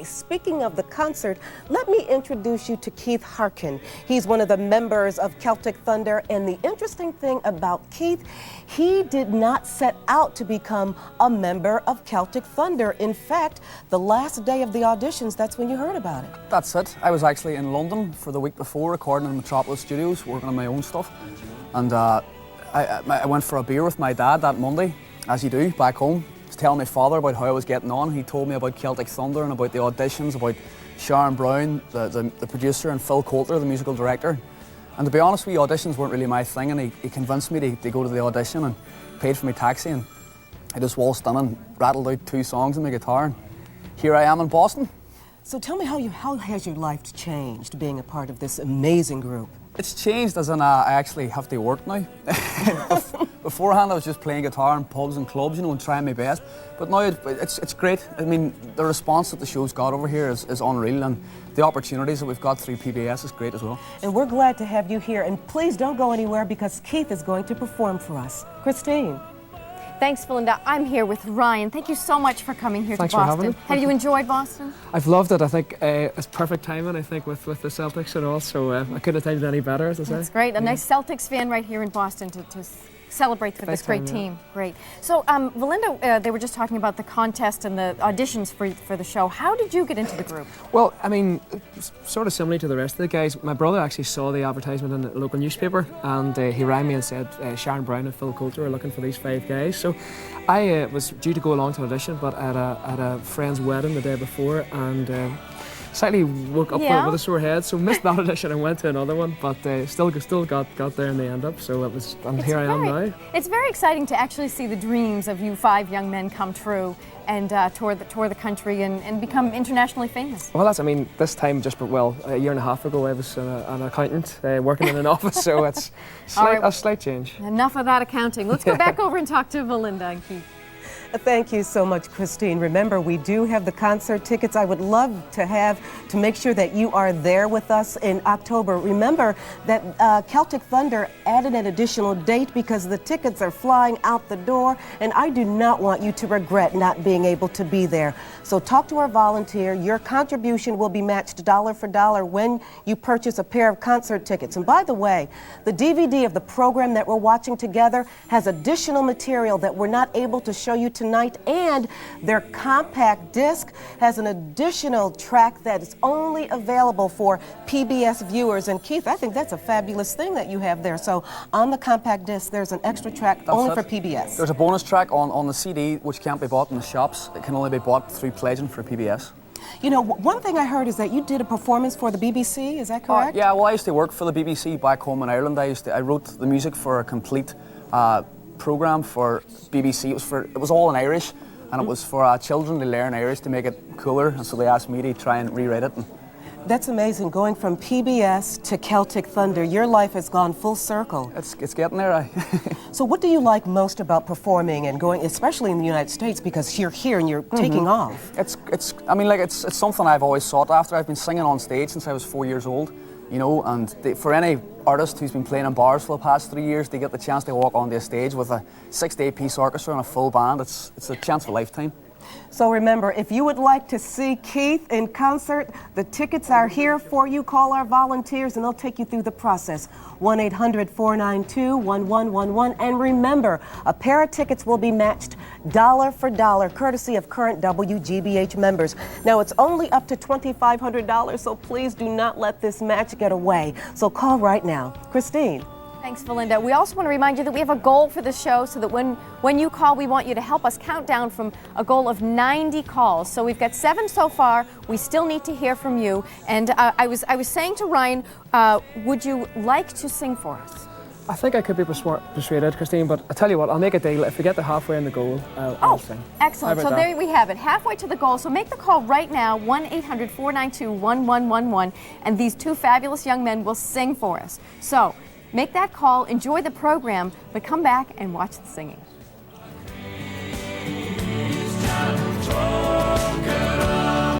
Speaking of the concert, let me introduce you to Keith Harkin. He's one of the members of Celtic Thunder, and the interesting thing about Keith, he did not set out to become a member of Celtic Thunder. In fact, the last day of the auditions, that's when you heard about it. That's it. I was actually in London for the week before, recording in Metropolis Studios, working on my own stuff. And I went for a beer with my dad that Monday, as you do, back home. I was telling my father about how I was getting on. He told me about Celtic Thunder and about the auditions, about Sharon Brown, the producer, and Phil Coulter, the musical director. And to be honest with you, auditions weren't really my thing, and he convinced me to go to the audition and paid for my taxi, and I just waltzed in and rattled out 2 songs on my guitar, and here I am in Boston. So tell me, how has your life changed being a part of this amazing group? It's changed as in I actually have to work now. Beforehand I was just playing guitar in pubs and clubs, you know, and trying my best. But now it's great. I mean, the response that the show's got over here is unreal, and the opportunities that we've got through PBS is great as well. And we're glad to have you here, and please don't go anywhere because Keith is going to perform for us. Christine. Thanks, Belinda. I'm here with Ryan. Thank you so much for coming here Thanks to Boston. for having me. Have you enjoyed Boston? I've loved it. I think it's perfect timing, I think, with the Celtics and all, so I couldn't have timed it any better, as I say. That's great. A nice Celtics fan right here in Boston to celebrate with this great team. Great. So, Belinda, they were just talking about the contest and the auditions for the show. How did you get into the group? Well, I mean, sort of similar to the rest of the guys, my brother actually saw the advertisement in the local newspaper, and he rang me and said Sharon Brown and Phil Coulter are looking for these 5 guys. So I was due to go along to audition, but I had a friend's wedding the day before, and slightly woke up with a sore head, so missed that audition and went to another one, but still got there in the end up, so it was, and here I am now. It's very exciting to actually see the dreams of you 5 young men come true and tour the country and become internationally famous. Well, I mean, this time a year and a half ago I was an accountant working in an office, so it's a slight change. Enough of that accounting. Let's go back over and talk to Belinda and Keith. Thank you so much, Christine. Remember, we do have the concert tickets. I would love to make sure that you are there with us in October. Remember that Celtic Thunder added an additional date because the tickets are flying out the door, and I do not want you to regret not being able to be there. So talk to our volunteer. Your contribution will be matched dollar for dollar when you purchase a pair of concert tickets. And by the way, the DVD of the program that we're watching together has additional material that we're not able to show you tonight, and their compact disc has an additional track that is only available for PBS viewers. And Keith, I think that's a fabulous thing that you have there. So on the compact disc, there's an extra track only for PBS. There's a bonus track on the CD which can't be bought in the shops. It can only be bought through pledging for PBS. You know, one thing I heard is that you did a performance for the BBC, is that correct? Yeah, well, I used to work for the BBC back home in Ireland. I wrote the music for a complete program for BBC. It was all in Irish, and it was for children to learn Irish to make it cooler, and so they asked me to try and rewrite it. That's amazing. Going from PBS to Celtic Thunder, your life has gone full circle. It's getting there. So what do you like most about performing and going, especially in the United States, because you're here and you're taking off? It's something I've always sought after. I've been singing on stage since I was 4 years old. You know, and for any artist who's been playing in bars for the past 3 years, to get the chance to walk on the stage with a 6 to 8 piece orchestra and a full band, it's a chance of a lifetime. So remember, if you would like to see Keith in concert, the tickets are here for you. Call our volunteers and they'll take you through the process. 1-800-492-1111. And remember, a pair of tickets will be matched dollar for dollar, courtesy of current WGBH members. Now, it's only up to $2,500, so please do not let this match get away. So call right now. Christine. Thanks, Belinda. We also want to remind you that we have a goal for the show, so that when you call, we want you to help us count down from a goal of 90 calls. So we've got 7 so far. We still need to hear from you. And I was saying to Ryan, would you like to sing for us? I think I could be persuaded, Christine, but I tell you what, I'll make a deal. If we get to halfway in the goal, I'll sing. Excellent. So there we have it, halfway to the goal. So make the call right now, 1-800-492-1111, and these 2 fabulous young men will sing for us. So make that call, enjoy the program, but come back and watch the singing.